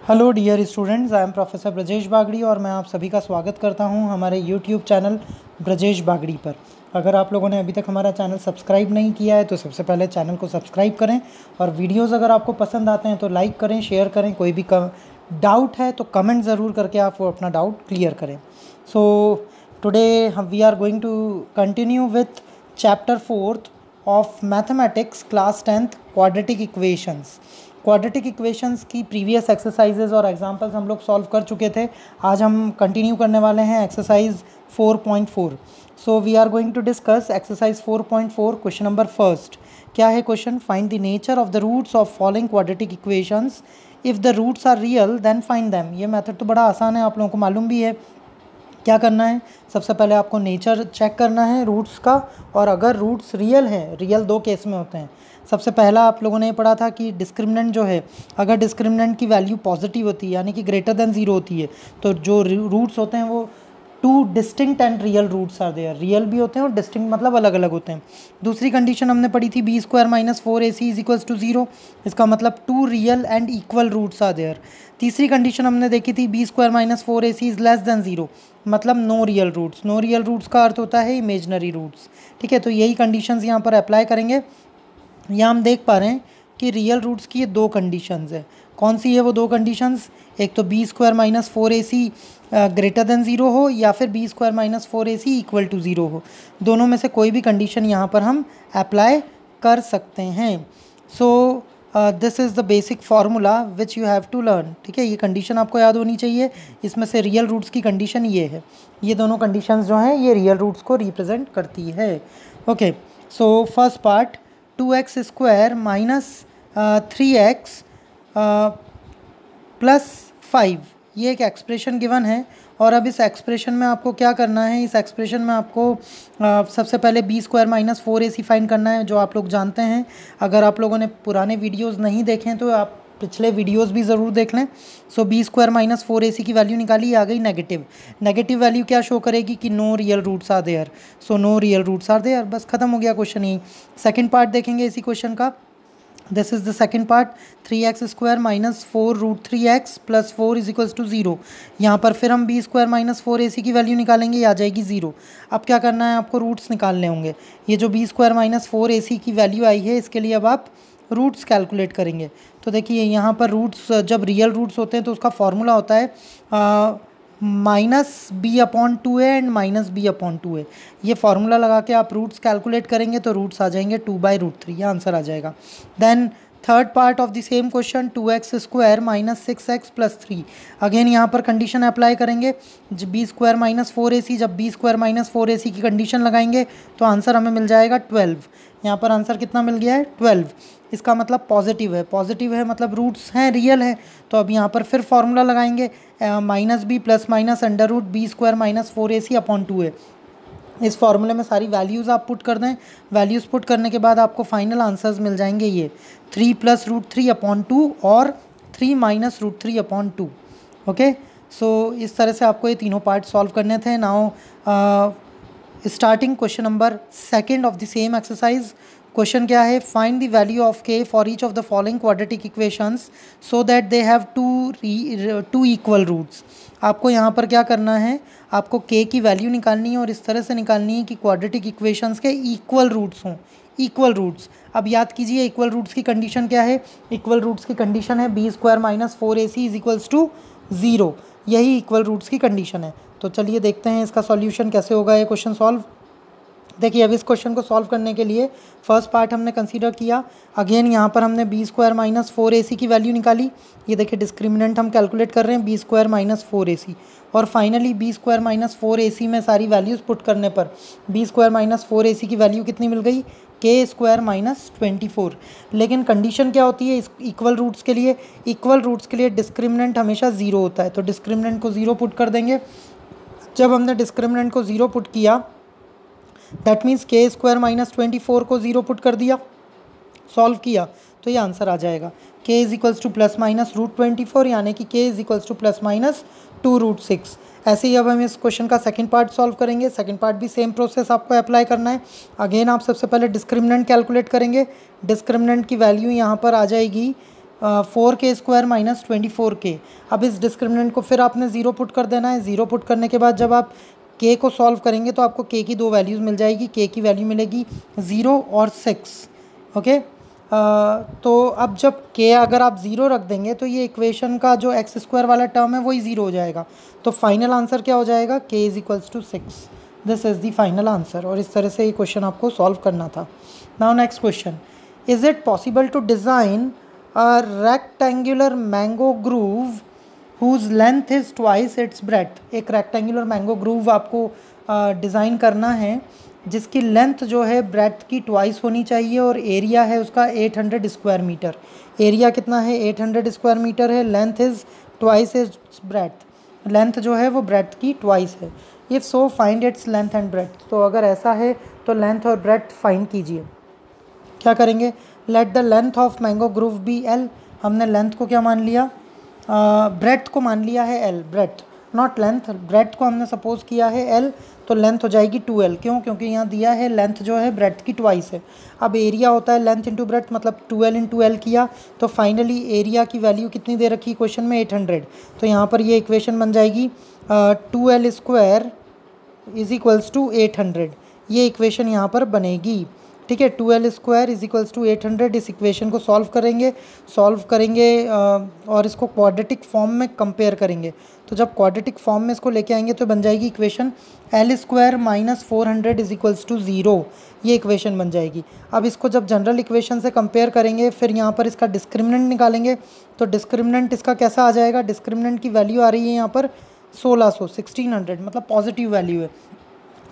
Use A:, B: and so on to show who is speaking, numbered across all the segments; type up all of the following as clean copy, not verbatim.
A: Hello dear students, I am professor Brajesh Bagdi और मैं आप सभी का स्वागत करता हूं हमारे यूट्यूब चैनल ब्रजेश बागड़ी पर। अगर आप लोगों ने अभी तक हमारा चैनल सब्सक्राइब नहीं किया है तो सबसे पहले चैनल को सब्सक्राइब करें और वीडियोस अगर आपको पसंद आते हैं तो लाइक करें, शेयर करें। कोई भी डाउट है तो कमेंट ज़रूर करके आप वो अपना डाउट क्लियर करें। So today we are going to continue with chapter 4 of mathematics class 10th quadratic equations. Quadratic equations की प्रीवियस एक्सरसाइजेज और एग्जांपल्स हम लोग सॉल्व कर चुके थे। आज हम कंटिन्यू करने वाले हैं exercise 4.4। So we are going to discuss exercise 4.4। Question number first क्या है question? Find the nature of the roots of following quadratic equations. If the roots are real then find them. ये method तो बड़ा आसान है, आप लोगों को मालूम भी है। क्या करना है? सबसे पहले आपको नेचर चेक करना है रूट्स का, और अगर रूट्स रियल हैं, रियल दो केस में होते हैं। सबसे पहला आप लोगों ने पढ़ा था कि डिस्क्रिमिनेंट जो है, अगर डिस्क्रिमिनेंट की वैल्यू पॉजिटिव होती है यानी कि ग्रेटर देन 0 होती है तो जो रूट्स होते हैं वो two distinct and real roots are there. Real भी होते हैं और डिस्टिंक्ट मतलब अलग अलग होते हैं। दूसरी कंडीशन हमने पढ़ी थी b² - 4ac = 0। इसका मतलब two real and equal roots are there. तीसरी कंडीशन हमने देखी थी b² - 4ac << 0, मतलब no real roots. No real roots का अर्थ होता है इमेजनरी रूट्स। ठीक है, तो यही कंडीशंस यहाँ पर अप्लाई करेंगे। यहाँ हम देख पा रहे हैं कि रियल रूट्स की ये दो कंडीशंस है। कौन सी है वो दो कंडीशंस? एक तो b² - 4ac ग्रेटर देन 0 हो या फिर b² - 4ac = 0 हो। दोनों में से कोई भी कंडीशन यहाँ पर हम अप्लाई कर सकते हैं। So this is the basic formula which you have to learn. ठीक है, ये कंडीशन आपको याद होनी चाहिए। इसमें से रियल रूट्स की कंडीशन ये है। ये दोनों कंडीशंस जो हैं ये रियल रूट्स को रिप्रेजेंट करती है। Okay, so first part 2x² - 3x + 5, ये एक एक्सप्रेशन गिवन है। और अब इस एक्सप्रेशन में आपको क्या करना है? इस एक्सप्रेशन में आपको सबसे पहले b² - 4ac फाइंड करना है, जो आप लोग जानते हैं। अगर आप लोगों ने पुराने वीडियोस नहीं देखे हैं तो आप पिछले वीडियोस भी ज़रूर देख लें। सो b² - 4ac की वैल्यू निकाली, आ गई नेगेटिव। नेगेटिव वैल्यू क्या शो करेगी कि no real roots are there. So no real roots are there, बस खत्म हो गया क्वेश्चन ही। सेकेंड पार्ट देखेंगे इसी क्वेश्चन का। This is the second part 3x² - 4√3x + 4 = 0। यहाँ पर फिर हम b² - 4ac की वैल्यू निकालेंगे, आ जाएगी 0। अब क्या करना है? आपको रूट्स निकालने होंगे। ये जो b² - 4ac की वैल्यू आई है इसके लिए अब आप रूट्स कैलकुलेट करेंगे। तो देखिए यहाँ पर रूट्स, जब रियल रूट्स होते हैं तो उसका फॉर्मूला होता है -b/2a एंड -b/2a। ये फार्मूला लगा के आप रूट्स कैलकुलेट करेंगे तो रूट्स आ जाएंगे 2/√3, ये आंसर आ जाएगा। Then third part of the same question 2x² - 6x + 3। Again यहाँ पर कंडीशन अप्लाई करेंगे। b² - 4ac, जब b² - 4ac की कंडीशन लगाएंगे तो आंसर हमें मिल जाएगा 12। यहाँ पर आंसर कितना मिल गया है? 12। इसका मतलब पॉजिटिव है। पॉजिटिव है मतलब रूट्स हैं, रियल है। तो अब यहाँ पर फिर फार्मूला लगाएंगे -b + √b² - 4ac/2a। इस फार्मूले में सारी वैल्यूज़ आप पुट कर दें। वैल्यूज़ पुट करने के बाद आपको फाइनल आंसर्स मिल जाएंगे ये 3 + √3/2 और 3 - √3/2। ओके, सो इस तरह से आपको ये तीनों पार्ट सॉल्व करने थे। Now starting question number second of the same exercise. Question क्या है? Find the value of k for each of the following quadratic equations so that they have two equal roots. आपको यहाँ पर क्या करना है? आपको k की वैल्यू निकालनी है और इस तरह से निकालनी है कि क्वाड्रेटिक इक्वेशंस के इक्वल रूट्स हों। इक्वल रूट्स, अब याद कीजिए इक्वल रूट्स की कंडीशन क्या है? इक्वल रूट्स की कंडीशन है b² - 4ac = 0। यही इक्वल रूट्स की कंडीशन है। तो चलिए देखते हैं इसका सॉल्यूशन कैसे होगा ये क्वेश्चन सॉल्व। देखिए अब इस क्वेश्चन को सॉल्व करने के लिए फर्स्ट पार्ट हमने कंसीडर किया। अगेन यहाँ पर हमने b² - 4ac की वैल्यू निकाली। ये देखिए डिस्क्रिमिनेंट हम कैलकुलेट कर रहे हैं b² - 4ac, और फाइनली b² - 4ac में सारी वैल्यूज़ पुट करने पर b² - 4ac की वैल्यू कितनी मिल गई? k² - 24। लेकिन कंडीशन क्या होती है इस इक्वल रूट्स के लिए? इक्वल रूट्स के लिए डिस्क्रिमिनेंट हमेशा 0 होता है, तो डिस्क्रिमिनेंट को 0 पुट कर देंगे। जब हमने डिस्क्रिमिनेंट को 0 पुट किया दैट मीन्स k² - 24 को 0 पुट कर दिया, सॉल्व किया तो ये आंसर आ जाएगा k = ±√24, यानी कि k = ±2√6। ऐसे ही अब हम इस क्वेश्चन का सेकंड पार्ट सॉल्व करेंगे। सेकंड पार्ट भी सेम प्रोसेस आपको अप्लाई करना है। अगेन आप सबसे पहले डिस्क्रिमिनेंट कैलकुलेट करेंगे। डिस्क्रिमिनेंट की वैल्यू यहाँ पर आ जाएगी 4k² माइनस 24k। अब इस डिस्क्रिमिनेंट को फिर आपने 0 पुट कर देना है। 0 पुट करने के बाद जब आप k को सॉल्व करेंगे तो आपको k की दो वैल्यूज़ मिल जाएगी। k की वैल्यू मिलेगी 0 और 6। ओके, तो अब जब k अगर आप 0 रख देंगे तो ये इक्वेशन का जो x² वाला टर्म है वही 0 हो जाएगा। तो फाइनल आंसर क्या हो जाएगा? k = 6। This is the final answer. और इस तरह से ये क्वेश्चन आपको सॉल्व करना था। Now next question, is it possible to design a rectangular mango grove whose length is twice its breadth. एक रेक्टेंगुलर मैंगो ग्रूव आपको डिज़ाइन करना है जिसकी लेंथ जो है ब्रेथ की ट्वाइस होनी चाहिए और एरिया है उसका 800 स्क्वायर मीटर। एरिया कितना है? 800 स्क्वायर मीटर है। Length is twice its breadth, length जो है वो ब्रेथ की ट्वाइस है। If so find its length and breadth. तो अगर ऐसा है तो लेंथ और ब्रेथ फाइंड कीजिए। क्या करेंगे? Let the length of mango grove be L. हमने लेंथ को क्या मान लिया? ब्रेथ को मान लिया है L. Breadth not length, breadth को हमने सपोज किया है एल, तो लेंथ हो जाएगी 2l। क्यों? क्योंकि यहाँ दिया है लेंथ जो है ब्रेथ की ट्वाइस है। अब एरिया होता है लेंथ इंटू ब्रेथ, मतलब 2l इंटू एल किया तो फाइनली एरिया की वैल्यू कितनी दे रखी क्वेश्चन में? 800। तो यहाँ पर ये इक्वेशन बन जाएगी 2l² = 800। ये इक्वेशन यहाँ पर बनेगी। ठीक है, 2l² = 800। इस इक्वेशन को सॉल्व करेंगे और इसको क्वाड्रेटिक फॉर्म में कंपेयर करेंगे। तो जब क्वाड्रेटिक फॉर्म में इसको लेके आएंगे तो बन जाएगी इक्वेशन l² - 400 = 0। ये इक्वेशन बन जाएगी। अब इसको जब जनरल इक्वेशन से कंपेयर करेंगे फिर यहाँ पर इसका डिस्क्रिमिनेंट निकालेंगे तो डिस्क्रिमिनेंट इसका कैसा आ जाएगा? डिस्क्रिमिनेंट की वैल्यू आ रही है यहाँ पर 1600 मतलब पॉजिटिव वैल्यू है।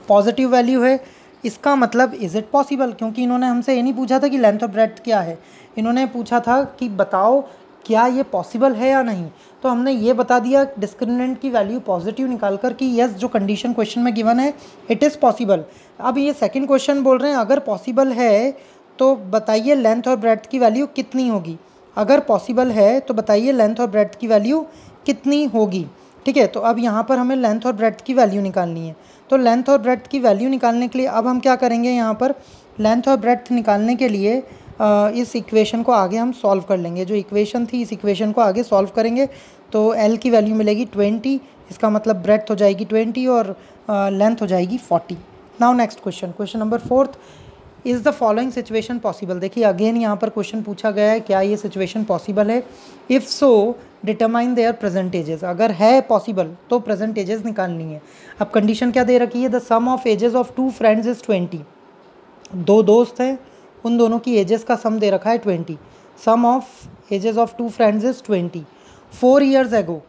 A: पॉजिटिव वैल्यू है, इसका मतलब इज़ इट पॉसिबल, क्योंकि इन्होंने हमसे ये नहीं पूछा था कि लेंथ और ब्रेथ क्या है, इन्होंने पूछा था कि बताओ क्या ये पॉसिबल है या नहीं। तो हमने ये बता दिया डिस्क्रिमिनेंट की वैल्यू पॉजिटिव निकाल कर कि यस जो कंडीशन क्वेश्चन में गिवन है इट इज़ पॉसिबल। अब ये सेकंड क्वेश्चन बोल रहे हैं अगर पॉसिबल है तो बताइए लेंथ और ब्रेथ की वैल्यू कितनी होगी। अगर पॉसिबल है तो बताइए लेंथ और ब्रेथ की वैल्यू कितनी होगी। ठीक है, तो अब यहाँ पर हमें लेंथ और ब्रेथ की वैल्यू निकालनी है। तो लेंथ और ब्रेथ की वैल्यू निकालने के लिए अब हम क्या करेंगे? यहाँ पर लेंथ और ब्रेथ निकालने के लिए इस इक्वेशन को आगे हम सॉल्व कर लेंगे। जो इक्वेशन थी इस इक्वेशन को आगे सॉल्व करेंगे तो L की वैल्यू मिलेगी 20, इसका मतलब ब्रेथ हो जाएगी 20 और लेंथ हो जाएगी 40। Now next question number 4, is the following situation possible. देखिए अगेन यहाँ पर क्वेश्चन पूछा गया है क्या ये सिचुएशन पॉसिबल है। If so determine there present ages. अगर है पॉसिबल तो प्रेजेंट एजेस निकालनी है। अब कंडीशन क्या दे रखी है? The sum of ages of 2 friends is 20। दो दोस्त हैं, उन दोनों की एजेस का सम दे रखा है 20। Sum of ages of 2 friends is 20। 4 years ago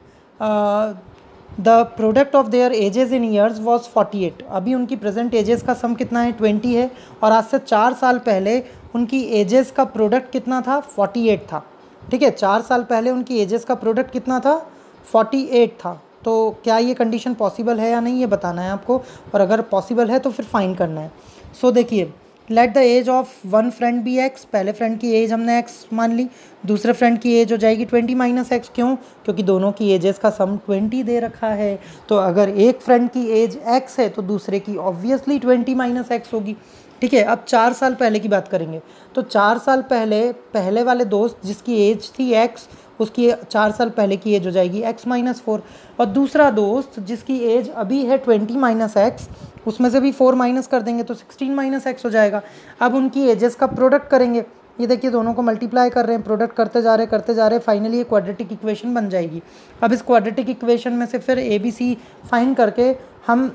A: the product of their ages in years was 48। अभी उनकी प्रेजेंट एजेस का सम कितना है? 20 है। और आज से 4 साल पहले उनकी एजेस का प्रोडक्ट कितना था? 48 था। ठीक है, 4 साल पहले उनकी एजेस का प्रोडक्ट कितना था? 48 था। तो क्या ये कंडीशन पॉसिबल है या नहीं ये बताना है आपको, और अगर पॉसिबल है तो फिर फाइंड करना है। सो देखिए, let the age of one friend be x। पहले फ्रेंड की एज हमने x मान ली, दूसरे फ्रेंड की एज हो जाएगी 20 - x। क्यों? क्योंकि दोनों की एजेस का सम 20 दे रखा है। तो अगर एक फ्रेंड की एज x है तो दूसरे की ऑब्वियसली 20 - x होगी। ठीक है, अब 4 साल पहले की बात करेंगे तो 4 साल पहले वाले दोस्त जिसकी एज थी x, उसकी 4 साल पहले की एज हो जाएगी x - 4। और दूसरा दोस्त जिसकी एज अभी है 20 - x, उसमें से भी 4 माइनस कर देंगे तो 16 - x हो जाएगा। अब उनकी एजेस का प्रोडक्ट करेंगे। ये देखिए दोनों को मल्टीप्लाई कर रहे हैं, प्रोडक्ट करते जा रहे हैं, फाइनली ये क्वाड्रेटिक इक्वेशन बन जाएगी। अब इस क्वाड्रेटिक इक्वेशन में से फिर ABC फाइंड करके हम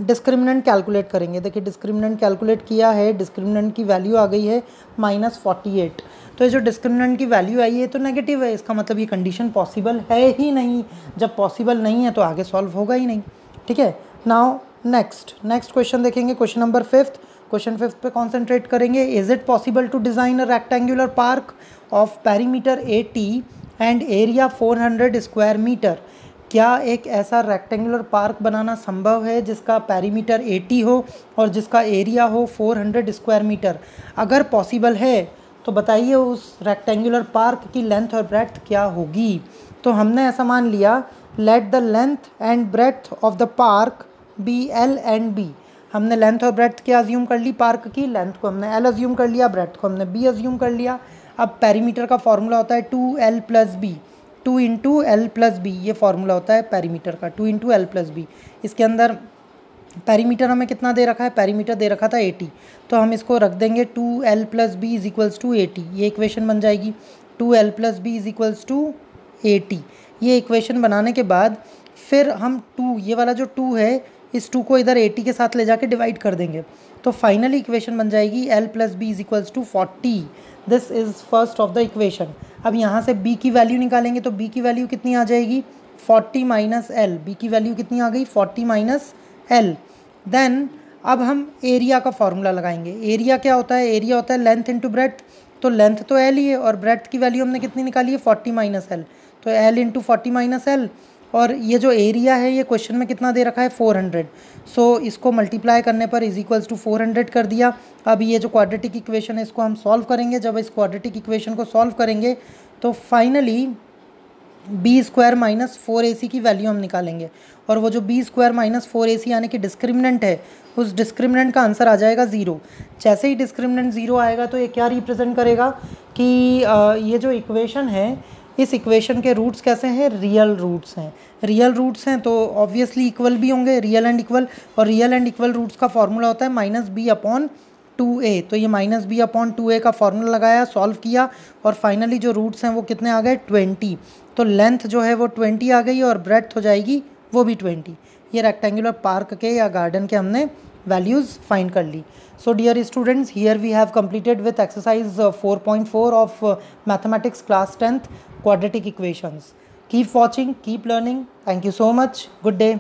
A: डिस्क्रिमिनेंट कैलकुलेट करेंगे। देखिए डिस्क्रिमिनेंट कैलकुलेट किया है, डिस्क्रिमिनेंट की वैल्यू आ गई है -48। तो ये जो डिस्क्रिमिनेंट की वैल्यू आई है तो नेगेटिव है, इसका मतलब ये कंडीशन पॉसिबल है ही नहीं। जब पॉसिबल नहीं है तो आगे सॉल्व होगा ही नहीं। ठीक है, नाउ नेक्स्ट क्वेश्चन देखेंगे, क्वेश्चन नंबर 5। क्वेश्चन 5 पे कॉन्सेंट्रेट करेंगे। Is it possible to design a rectangular park of perimeter 80 and area 400 square metre. क्या एक ऐसा रेक्टेंगुलर पार्क बनाना संभव है जिसका पेरीमीटर 80 हो और जिसका एरिया हो 400 स्क्वायर मीटर? अगर पॉसिबल है तो बताइए उस रेक्टेंगुलर पार्क की लेंथ और ब्रेथ क्या होगी। तो हमने ऐसा मान लिया, let the length and breadth of the park be L and B। हमने लेंथ और ब्रेथ क्या अज्यूम कर ली? पार्क की लेंथ को हमने L अज्यूम कर लिया, ब्रेथ को हमने B अज्यूम कर लिया। अब पेरीमीटर का फॉर्मूला होता है 2l plus B, 2 into L plus B, ये फॉर्मूला होता है पेरीमीटर का, 2 इंटू एल प्लस बी। इसके अंदर पेरीमीटर हमें कितना दे रखा है, पेरीमीटर दे रखा था 80, तो हम इसको रख देंगे 2l plus B is equals to 80, ये इक्वेशन बन जाएगी। 2l plus B is equals to 80, ये इक्वेशन बनाने के बाद फिर हम 2, ये वाला जो 2 है, इस 2 को इधर 80 के साथ ले जाके डिवाइड कर देंगे, तो फाइनली इक्वेशन बन जाएगी l plus B is equals to 40। This is first of the equation. अब यहाँ से b की वैल्यू निकालेंगे, तो b की वैल्यू कितनी आ जाएगी, 40 माइनस एल, बी की वैल्यू कितनी आ गई, 40 माइनस एल। देन अब हम एरिया का फॉर्मूला लगाएंगे। एरिया क्या होता है, एरिया होता है लेंथ इंटू ब्रेड्थ, तो लेंथ तो एल ही है और ब्रेड्थ की वैल्यू हमने कितनी निकाली है, 40 माइनस एल, तो एल इंटू 40 माइनस एल। और ये जो एरिया है ये क्वेश्चन में कितना दे रखा है, 400, सो इसको मल्टीप्लाई करने पर इज इक्वल्स टू 400 कर दिया। अब ये जो क्वाड्रेटिक इक्वेशन है इसको हम सॉल्व करेंगे। जब इस क्वाड्रेटिक इक्वेशन को सॉल्व करेंगे तो finally B square minus 4ac की वैल्यू हम निकालेंगे, और वो जो बी स्क्वायर माइनस 4ac यानी कि डिस्क्रिमिनेंट है, उस डिस्क्रिमिनेंट का आंसर आ जाएगा 0। जैसे ही डिस्क्रिमिनेंट 0 आएगा तो ये क्या रिप्रेजेंट करेगा कि ये जो इक्वेशन है, इस इक्वेशन के रूट्स कैसे हैं, रियल रूट्स हैं। रियल रूट्स हैं तो ऑब्वियसली इक्वल भी होंगे, रियल एंड इक्वल, और रियल एंड इक्वल रूट्स का फॉर्मूला होता है माइनस बी अपॉन 2a। तो ये माइनस बी अपॉन 2a का फॉर्मूला लगाया, सॉल्व किया, और फाइनली जो रूट्स हैं वो कितने आ गए, 20। तो लेंथ जो है वो 20 आ गई और ब्रेड्थ हो जाएगी वो भी 20। ये रेक्टेंगुलर पार्क के या गार्डन के हमने वैल्यूज़ फाइंड कर ली। So dear students, here we have completed with exercise 4.4 of mathematics class 10th quadratic equations. Keep watching, keep learning. Thank you so much. Good day.